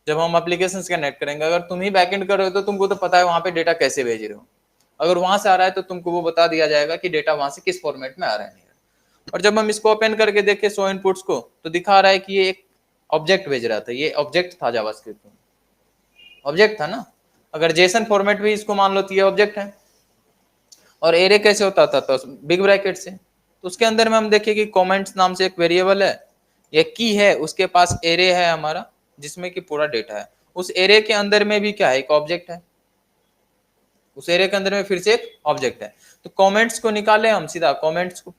जब हम एप्लीकेशन कनेक्ट करेंगे, अगर तुम ही बैकएंड कर रहे हो तो तुमको तो पता है वहां पे डेटा कैसे भेज रहे हो। अगर वहां से आ रहा है तो तुमको वो बता दिया जाएगा कि डेटा वहां से किस फॉर्मेट में आ रहा है। और जब हम इसको ओपन करके देखे शो इनपुट्स को, तो दिखा रहा है कि ये एक ऑब्जेक्ट भेज रहा था। ये ऑब्जेक्ट था जावास्क्रिप्ट में, ऑब्जेक्ट था ना। अगर जेसन फॉर्मेट भी इसको मान लो तो ये ऑब्जेक्ट है। और एरे कैसे होता था, तो बिग ब्रैकेट से। तो उसके अंदर में हम देखें कि कमेंट्स नाम से एक वेरिएबल है, ये की है, उसके पास एरे है हमारा, जिसमें कि पूरा डेटा है। उस एरे के अंदर में भी क्या है, एक ऑब्जेक्ट है। उस एरे के अंदर में फिर से एक ऑब्जेक्ट है। तो कमेंट्स को निकाले हम, सीधा कमेंट्स को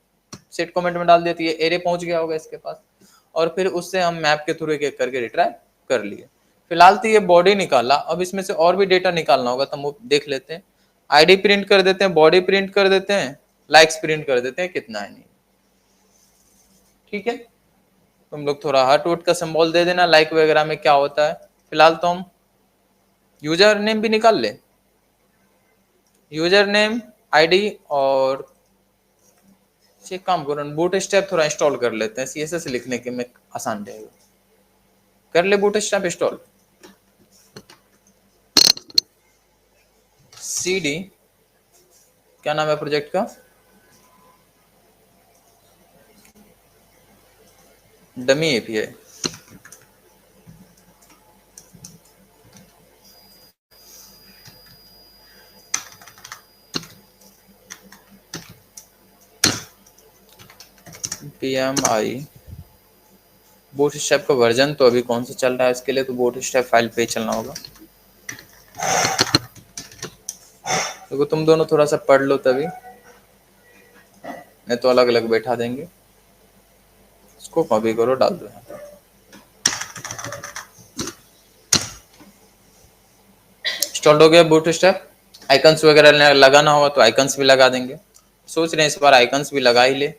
सेट कमेंट में डाल देती है, एरे पहुंच गया होगा इसके पास। और फिर उससे हम मैप के थ्रू एक करके रिट्राइव कर लिए। फिलहाल तो ये बॉडी निकाला, अब इसमें से और भी डेटा निकालना होगा तो हम वो देख लेते हैं। आईडी प्रिंट कर देते हैं, बॉडी प्रिंट कर देते हैं, लाइक्स प्रिंट कर देते हैं, कितना है नहीं। ठीक है, तुम लोग थोड़ा हार्ट वोट का सिंबल दे देना लाइक वगैरह में क्या होता है। फिलहाल तो हम यूजर नेम भी निकाल ले, यूजर नेम, आईडी, और एक काम करो, बूट स्टेप थोड़ा इंस्टॉल कर लेते हैं, सीएसएस लिखने के में आसान रहेगा। कर ले बूट स्टेप इंस्टॉल। सीडी, क्या नाम है प्रोजेक्ट का, dummy API. PMI boot step का वर्जन तो अभी कौन सा चल रहा है, इसके लिए तो बूट स्टेप फाइल पे चलना होगा। तो तुम दोनों थोड़ा सा पढ़ लो तभी, नहीं तो अलग अलग बैठा देंगे। इसको कॉपी करो, डाल दो यहाँ पे। इंस्टॉल हो गया बूट स्टेप। आइकन्स वगैरह लगाना होगा तो आइकन्स भी लगा देंगे। सोच रहे हैं इस बार आइकन्स भी लगा ही ले,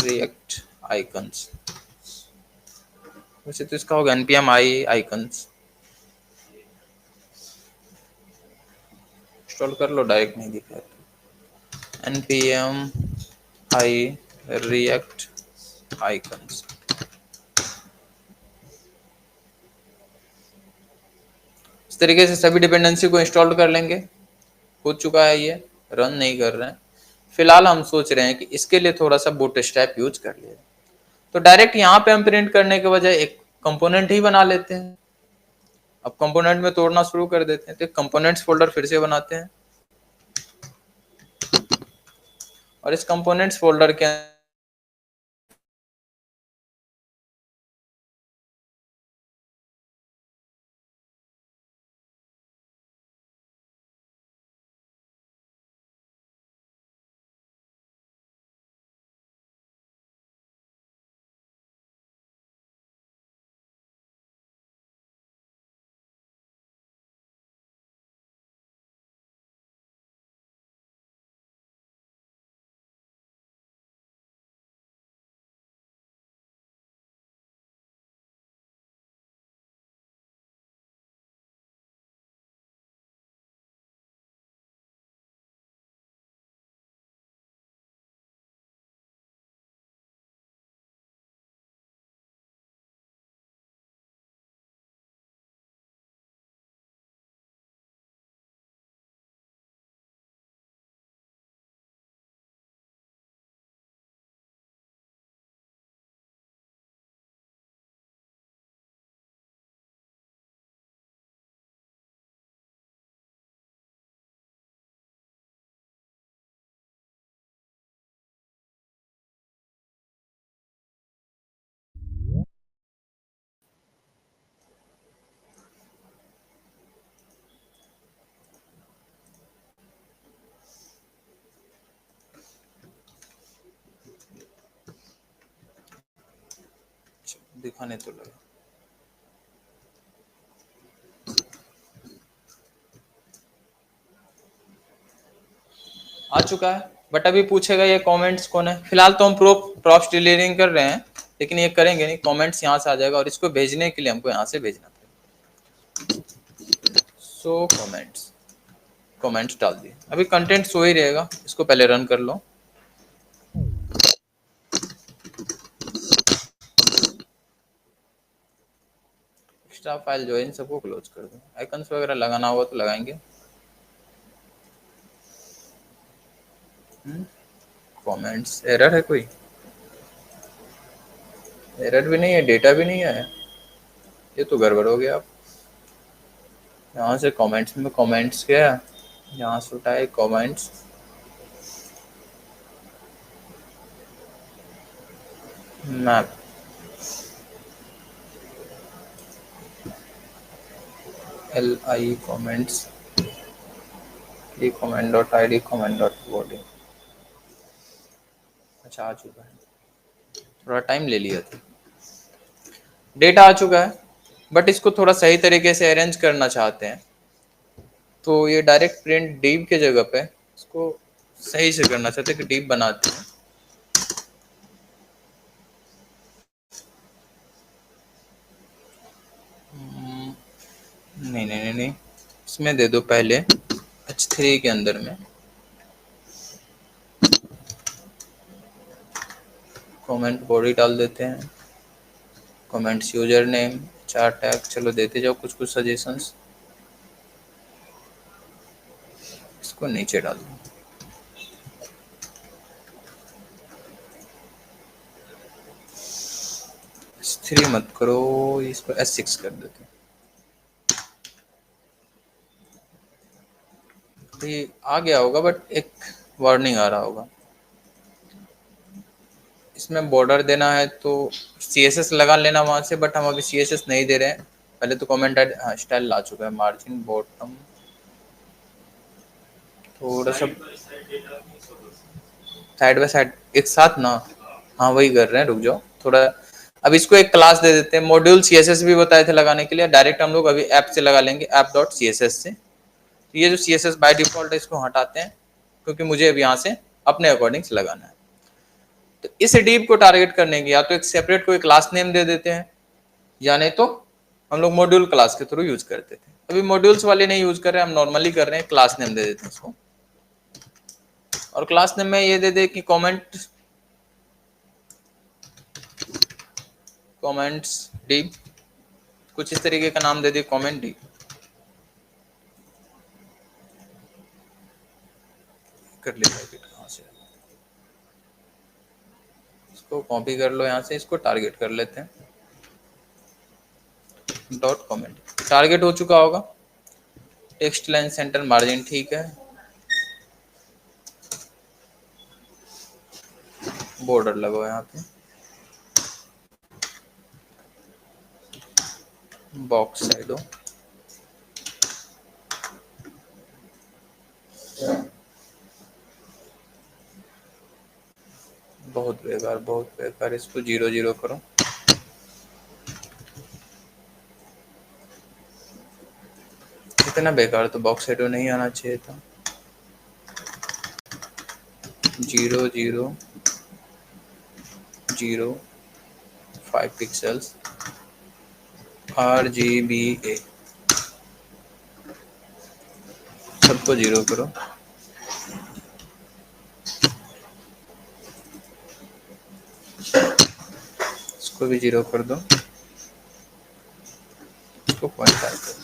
रिएक्ट आइकन्स। वैसे तो इसका होगा npm i आइकन्स। इंस्टॉल कर लो, डायरेक्ट नहीं दिखा है। npm i react icons। इस तरीके से सभी डिपेंडेंसी को इंस्टॉल कर लेंगे। हो चुका है, ये रन नहीं कर रहे हैं। फिलहाल हम सोच रहे हैं कि इसके लिए थोड़ा सा बूटस्ट्रैप यूज कर लिया, तो डायरेक्ट यहाँ पे हम प्रिंट करने के बजाय एक कंपोनेंट ही बना लेते हैं। अब कंपोनेंट में तोड़ना शुरू कर देते हैं, तो कंपोनेंट्स फोल्डर फिर से बनाते हैं, और इस कंपोनेंट्स फोल्डर के दिखाने तो लगा, आ चुका है। बट अभी पूछेगा ये कमेंट्स कौन है। फिलहाल तो हम प्रॉप्स डिलीवरिंग कर रहे हैं, लेकिन ये करेंगे नहीं, कमेंट्स यहाँ से आ जाएगा और इसको भेजने के लिए हमको यहाँ से भेजना पड़ेगा। सो कमेंट्स डाल दिए, अभी कंटेंट सो ही रहेगा, इसको पहले रन कर लो। एक्स्ट्रा फाइल जो है इन सबको क्लोज कर दो, आइकन्स वगैरह लगाना होगा तो लगाएंगे। कमेंट्स एरर है, कोई एरर भी नहीं है, डेटा भी नहीं है, ये तो गड़बड़ हो गया। यहाँ से कमेंट्स में कमेंट्स क्या, यहाँ से उठाए कमेंट्स, मैप LI कमेंट्स, ये comment dot ID comment dot body. अच्छा आ चुका है, थोड़ा टाइम ले लिया था। डेटा आ चुका है, बट इसको थोड़ा सही तरीके से अरेंज करना चाहते हैं, तो ये डायरेक्ट प्रिंट डिव के जगह पे इसको सही से करना चाहते हैं कि डिव बनाते हैं। नहीं नहीं नहीं नहीं, इसमें दे दो पहले H3 के अंदर में कमेंट बॉडी डाल देते हैं, कमेंट्स यूजर नेम, 4 टैग, चलो देते जाओ कुछ कुछ सजेशंस, इसको नीचे डाल दो। S3 मत करो, इसको S6 कर देते हैं। ये आ गया होगा, बट एक वार्निंग आ रहा होगा। इसमें बॉर्डर देना है तो CSS लगा लेना वहां से, बट हम अभी CSS नहीं दे रहे हैं। पहले तो कमेंट स्टाइल ला चुका है, मार्जिन बॉटम थोड़ा सा साइड बाय साइड एक साथ ना, हाँ वही कर रहे हैं, रुक जाओ थोड़ा। अब इसको एक क्लास दे देते हैं, मॉड्यूल CSS भी बताए थे लगाने के लिए, डायरेक्ट हम लोग अभी ऐप से लगा लेंगे, app.css से। तो ये जो CSS बाय डिफॉल्ट है इसको हटाते हैं, क्योंकि मुझे अब यहाँ से अपने अकॉर्डिंग से लगाना है। तो इस डिव को टारगेट करने की या तो एक सेपरेट कोई क्लास नेम दे देते हैं, या नहीं तो हम लोग मॉड्यूल क्लास के थ्रू यूज करते थे। अभी मॉड्यूल्स वाले नहीं यूज कर रहे हैं, हम नॉर्मली कर रहे हैं, क्लास नेम दे देते हैं इसको। और क्लास नेम में ये दे दे कि कमेंट्स डिव, कुछ इस तरीके का नाम दे दे, कमेंट डिव। कर लेगा कहाँ से, इसको कॉपी कर लो, यहाँ से इसको टारगेट कर लेते हैं, डॉट कमेंट। टारगेट हो चुका होगा, टेक्स्ट लाइन सेंटर मार्जिन ठीक है, बॉर्डर लगाओ यहाँ पे, बॉक्स साइड हो, बहुत बेकार, इसको 0 0 करो। इतना बेकार तो बॉक्स साइड नहीं आना चाहिए था। 0 0 0 5 पिक्सल्स RGBA, सबको 0 करो। इसको भी 0 कर दो, इसको 0.5 कर दो।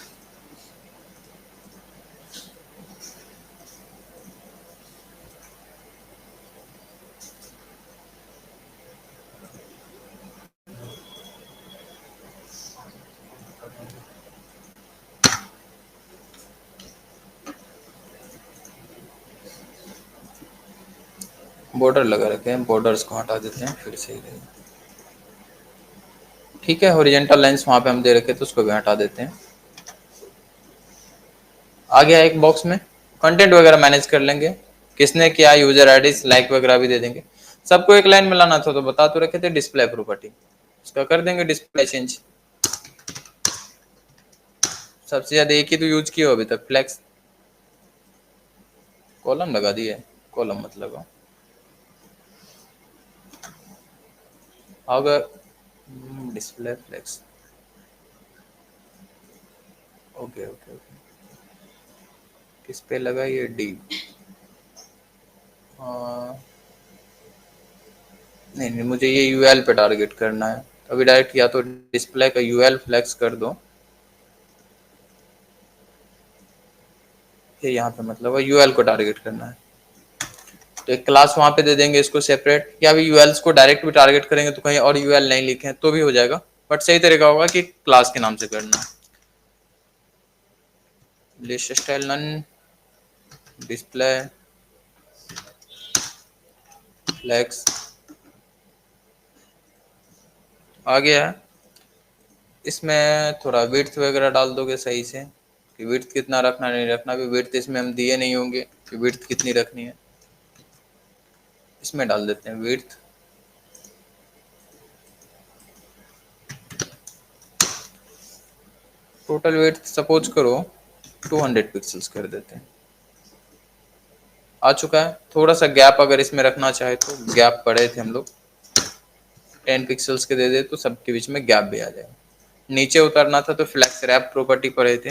बॉर्डर लगा रखे हैं, बॉर्डर्स को हटा देते हैं, फिर सही रहेगा। ठीक है, हॉरिजॉन्टल लाइंस वहां पे हम दे रखे तो उसको भी हटा देते हैं। आ गया एक बॉक्स में, कंटेंट वगैरह मैनेज कर लेंगे, किसने क्या यूजर आईडी लाइक वगैरह भी दे देंगे। सबको एक लाइन में लाना था तो बता तो रखे थे, डिस्प्ले प्रॉपर्टी उसका कर देंगे डिस्प्ले चेंज। सबसे ज्यादा एक ही तो यूज किया हो अभी तक, फ्लेक्स। कॉलम लगा दिए, कॉलम मत लगाओ। अगर display flex, okay okay okay, किस पे लगा ये डी? नहीं नहीं, मुझे ये यूएल पे टारगेट करना है। तो अभी डायरेक्ट या तो डिस्प्ले का यूएल फ्लेक्स कर दो, ये यहाँ पे मतलब है यूएल को टारगेट करना है, तो एक क्लास वहां पे दे देंगे इसको सेपरेट, या अभी यूएल्स को डायरेक्ट भी टारगेट करेंगे तो कहीं और यूएल नहीं लिखे तो भी हो जाएगा, बट सही तरीका होगा कि क्लास के नाम से करना है। List style none, display flex आ गया है। इसमें थोड़ा विड्थ वगैरह डाल दोगे सही से, कि विड्थ कितना रखना नहीं रखना, भी विड्थ इसमें हम दिए नहीं होंगे कि विड्थ कितनी रखनी है, इसमें डाल देते हैं विड्थ। टोटल विड्थ सपोज करो 200 पिक्सल्स कर देते हैं, आ चुका है। थोड़ा सा गैप अगर इसमें रखना चाहे तो गैप पड़े थे हम लोग 10 पिक्सल्स के दे दे तो सबके बीच में गैप भी आ जाएगा। नीचे उतरना था तो फ्लैक्स रैप प्रॉपर्टी पड़े थे,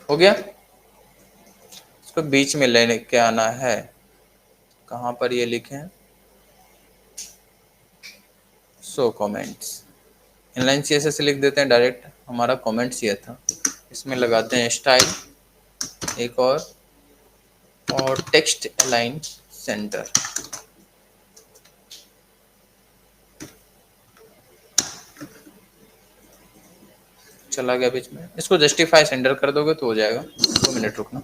हो गया। इसको बीच में लेने के आना है, कहाँ पर ये लिखे हैं, सो कमेंट्स, इनलाइन सीएसएस लिख देते हैं डायरेक्ट, हमारा कमेंट्स ये था। इसमें लगाते हैं स्टाइल एक और टेक्स्ट अलाइन सेंटर, चला गया बीच में। इसको जस्टिफाई सेंटर कर दोगे तो हो जाएगा। 2 मिनट रुकना।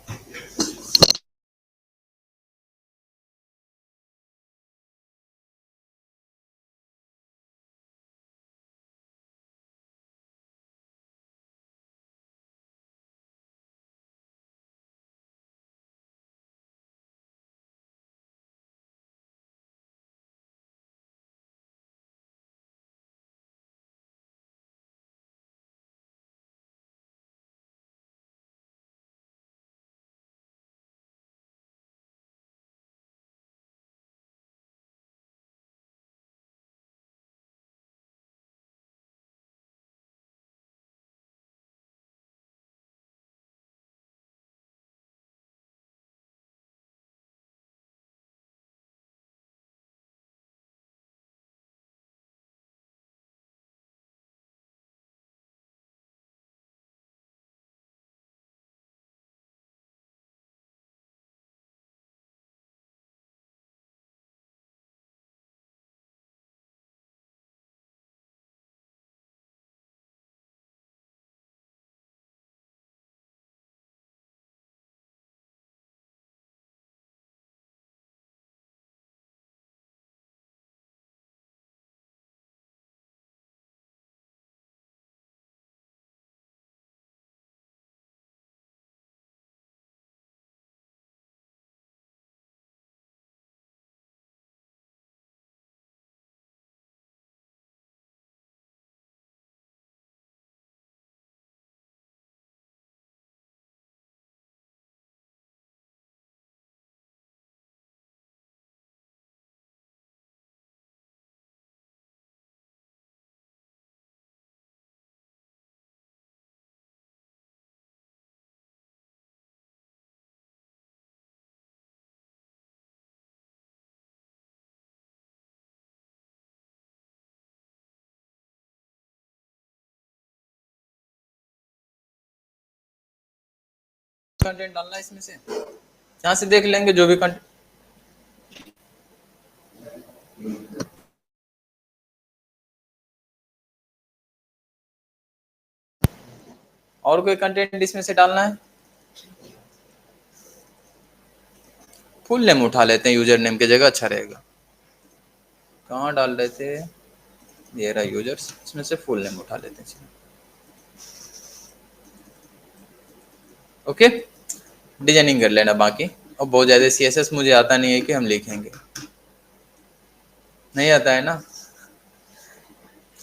कंटेंट डालना है इसमें से, यहाँ से देख लेंगे जो भी कंटेंट। और कोई कंटेंट इसमें से डालना है, फुल नेम उठा लेते हैं यूजर नेम की जगह, अच्छा रहेगा। कहाँ डाल रहे थे, ये रहा यूजर्स, इसमें से फुल नेम उठा लेते हैं। ओके, डिजाइनिंग कर लेना बाकी। और बहुत ज़्यादा सीएसएस मुझे आता नहीं है कि हम लिखेंगे, नहीं आता है ना,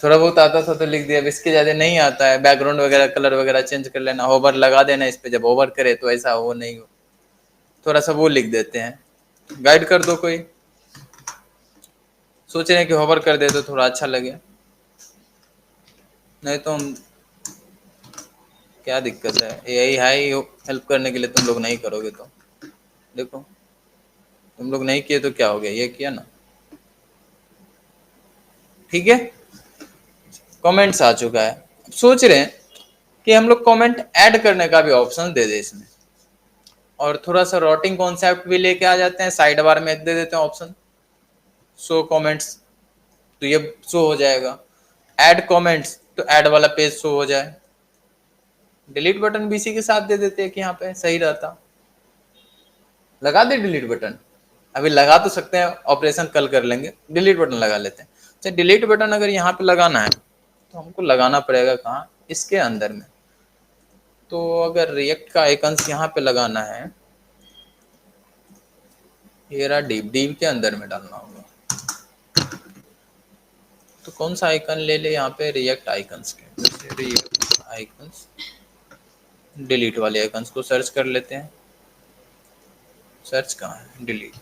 थोड़ा बहुत आता था तो लिख दिया, अब इसके ज़्यादा नहीं आता है। बैकग्राउंड वगैरह कलर वगैरह चेंज कर लेना, होवर लगा देना इस पे, जब होवर करे तो ऐसा वो नहीं हो, थोड़ा सा वो लिख देते हैं। गाइड कर दो कोई, सोच रहे हैं कि होवर कर दे तो थोड़ा अच्छा लगे, नहीं तो हम क्या दिक्कत है, यही है ही हेल्प करने के लिए, तुम लोग नहीं करोगे तो देखो, तुम लोग नहीं किए तो क्या हो गया, ये किया ना। ठीक है, कमेंट्स आ चुका है, सोच रहे हैं कि हम लोग कमेंट ऐड करने का भी ऑप्शन दे दे इसमें, और थोड़ा सा रोटिंग कॉन्सेप्ट भी लेके आ जाते हैं, साइड बार में दे देते हैं ऑप्शन शो कमेंट्स, तो ये शो हो जाएगा, ऐड कमेंट्स तो ऐड वाला पेज शो हो जाए, डिलीट बटन भी इसी के साथ दे देते हैं कि यहाँ पे सही रहता, लगा दे डिलीट बटन, अभी लगा तो सकते हैं, ऑपरेशन कल कर लेंगे, डिलीट बटन लगा लेते हैं। अच्छा, डिलीट बटन अगर यहाँ पे लगाना है तो हमको लगाना पड़ेगा कहाँ, इसके अंदर में, तो अगर रिएक्ट का आइकन्स यहाँ पे लगाना है, ये रहा डिव के अंदर में डालना होगा, तो कौन सा आइकन ले ले यहाँ पे, रिएक्ट आइकन्स के, रिएक्ट आइकन्स, डिलीट वाले आइकन्स को सर्च कर लेते हैं, सर्च कहाँ है, डिलीट,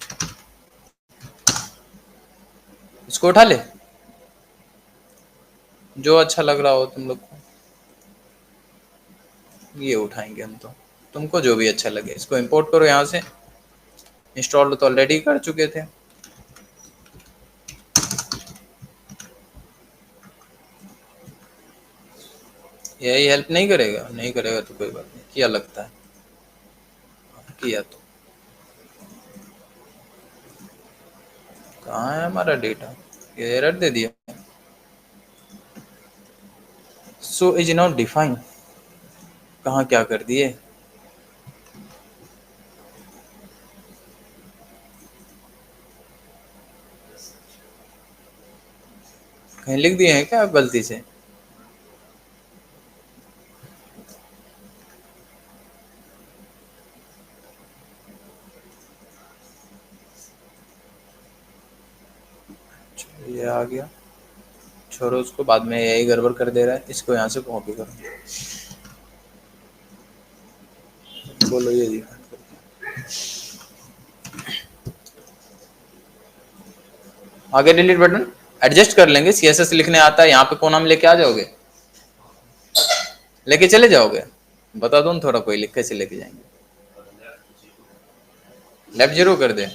इसको उठा ले, जो अच्छा लग रहा हो तुम लोग को, ये उठाएंगे हम तो, तुमको जो भी अच्छा लगे इसको इंपोर्ट करो यहाँ से, इंस्टॉल तो ऑलरेडी कर चुके थे, यही हेल्प नहीं करेगा, नहीं करेगा तो कोई बात नहीं, किया लगता है किया तो, कहाँ है हमारा डेटा, ये एरर दे दिया, सो इज नॉट डिफाइन, कहाँ क्या कर दिए, कहीं लिख दिए हैं क्या गलती से, ये आ गया, छोड़ो उसको, बाद में यही गड़बड़ कर दे रहा है, इसको यहाँ से कॉपी करो, बोलो ये दिखा, आगे डिलीट बटन एडजस्ट कर लेंगे, सीएसएस लिखने आता है, यहाँ पे कौन नाम लेके आ जाओगे, लेके चले जाओगे, बता दो ना थोड़ा, कोई लिख कैसे लेके जाएंगे, लेफ्ट जीरो कर दे,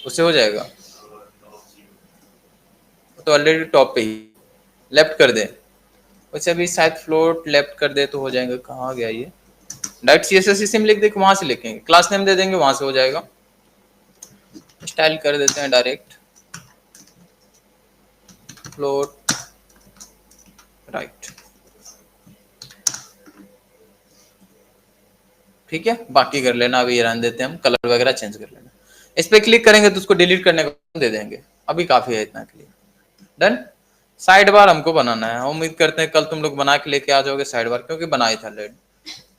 उससे हो जाएगा, तो ऑलरेडी टॉप पे ही, लेफ्ट कर दे, वैसे अभी शायद फ्लोट लेफ्ट कर दे तो हो जाएगा, कहाँ गया ये, डायरेक्ट सीएसएस इसी में लिख दे, वहां से लिखेंगे, क्लास नेम दे देंगे, वहां से हो जाएगा, स्टाइल कर देते हैं डायरेक्ट, फ्लोट राइट, ठीक है, बाकी कर लेना, अभी ये रहने देते हैं, हम कलर वगैरह चेंज कर लेना, इस पे क्लिक करेंगे तो उसको डिलीट करने का दे देंगे, अभी काफी है इतना के लिए, डन। साइड बार हमको बनाना है, उम्मीद करते हैं कल तुम लोग बना के लेके आ जाओगे साइड बार, क्योंकि बनाए था ऑलरेडी,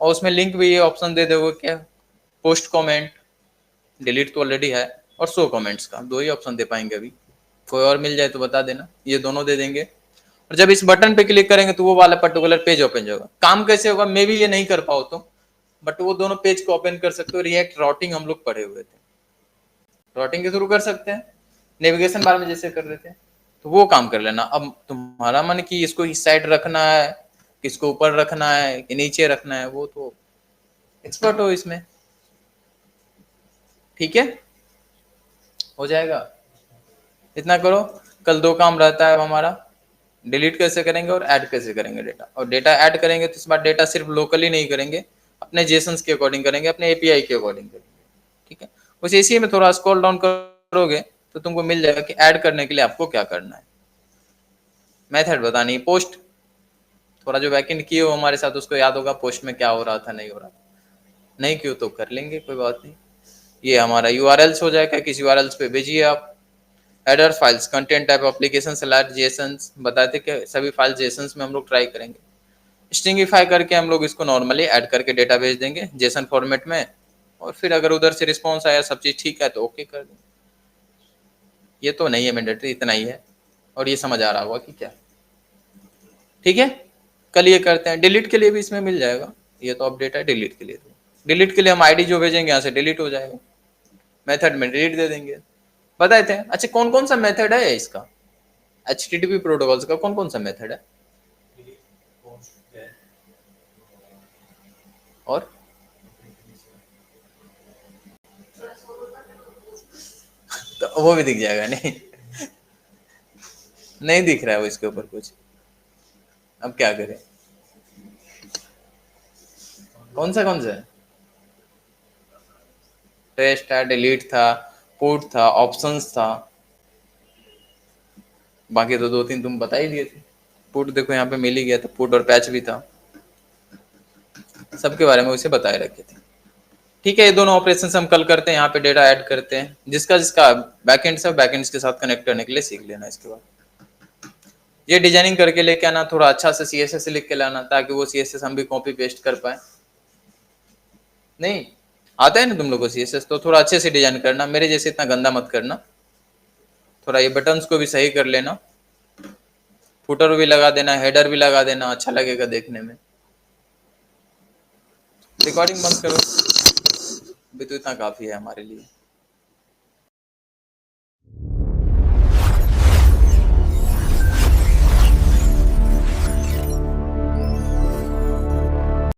और उसमें लिंक भी ये ऑप्शन दे दोगे क्या, पोस्ट कमेंट, डिलीट तो ऑलरेडी है, और शो कमेंट्स का, दो ही ऑप्शन दे पाएंगे अभी, कोई और मिल जाए तो बता देना, ये दोनों दे देंगे, और जब इस बटन पे क्लिक करेंगे तो वो वाला पर्टिकुलर पेज ओपन होगा, काम कैसे होगा, मे भी ये नहीं कर पाओ तो, बट वो दोनों पेज को ओपन कर सकते हो, रिएक्ट राउटिंग हम लोग पढ़े हुए थे, राउटिंग के थ्रू कर सकते हैं, नेविगेशन बार में जैसे कर रहे थे, तो वो काम कर लेना, अब तुम्हारा मन कि इसको इस साइड रखना है, किसको ऊपर रखना है कि नीचे रखना है, वो तो एक्सपर्ट हो इसमें, ठीक है, हो जाएगा, इतना करो, कल दो काम रहता है हमारा, डिलीट कैसे करेंगे और ऐड कैसे करेंगे डेटा, और डेटा ऐड करेंगे तो इस बार डेटा सिर्फ लोकली नहीं करेंगे, अपने जेसन्स के अकॉर्डिंग करेंगे, अपने एपीआई के अकॉर्डिंग करेंगे, ठीक है, बस इसी में थोड़ा स्क्रॉल डाउन करोगे तो तुमको मिल जाएगा कि ऐड करने के लिए आपको क्या करना है, मेथड बतानी, पोस्ट, थोड़ा जो बैकएंड किए हो हमारे साथ उसको याद होगा पोस्ट में क्या हो रहा था, नहीं हो रहा था, नहीं क्यों तो कर लेंगे, कोई बात नहीं, ये हमारा यूआरएल्स हो जाएगा, किसी यूआरएल्स पे भेजिए आप, header files, content type application slash Jason's, बताते कि सभी फाइल जेसन्स में हम लोग ट्राई करेंगे, स्ट्रिंगिफाई करके हम लोग इसको नॉर्मली ऐड करके डेटा भेज देंगे जेसन फॉर्मेट में, और फिर अगर उधर से रिस्पॉन्स आया, सब चीज़ ठीक है तो ओके कर देंगे, ये तो नहीं है मैंडेटरी, इतना ही है, और ये समझ आ रहा होगा कि क्या, ठीक है, कल ये करते हैं, डिलीट के लिए भी इसमें मिल जाएगा, ये तो अपडेट है डिलीट के लिए, तो डिलीट के लिए हम आईडी जो भेजेंगे यहाँ से डिलीट हो जाएगा, मेथड में डिलीट दे देंगे। बताए थे। अच्छा कौन कौन सा मेथड है इसका, HTTP प्रोटोकॉल्स का कौन कौन सा मेथड है? और तो वो भी दिख जाएगा। नहीं नहीं दिख रहा है वो इसके ऊपर कुछ। अब क्या करें? कौन सा है? टेस्ट था, डिलीट था, पुट था, ऑप्शंस था, बाकी तो दो तीन तुम बता ही दिए थे। पुट देखो यहाँ पे मिल ही गया था, पुट और पैच भी था, सबके बारे में उसे बताए रखे थे। ठीक है, ये दोनों ऑपरेशन हम कल करते हैं। यहाँ पे डेटा ऐड करते हैं, जिसका जिसका बैकएंड से बैकएंड के साथ कनेक्ट करने के लिए सीख लेना। इसके बाद ये डिजाइनिंग करके लेके आना, थोड़ा अच्छा से CSS लिख के लाना, ताकि वो CSS हम भी कॉपी पेस्ट कर पाए। नहीं आता है ना तुम लोग को CSS, तो थोड़ा अच्छे से डिजाइन करना, मेरे जैसे इतना गंदा मत करना। थोड़ा ये बटन्स को भी सही कर लेना, फुटर भी लगा देना, हेडर भी लगा देना, अच्छा लगेगा देखने में। रिकॉर्डिंग बंद करो, अभी तो इतना काफी है हमारे लिए।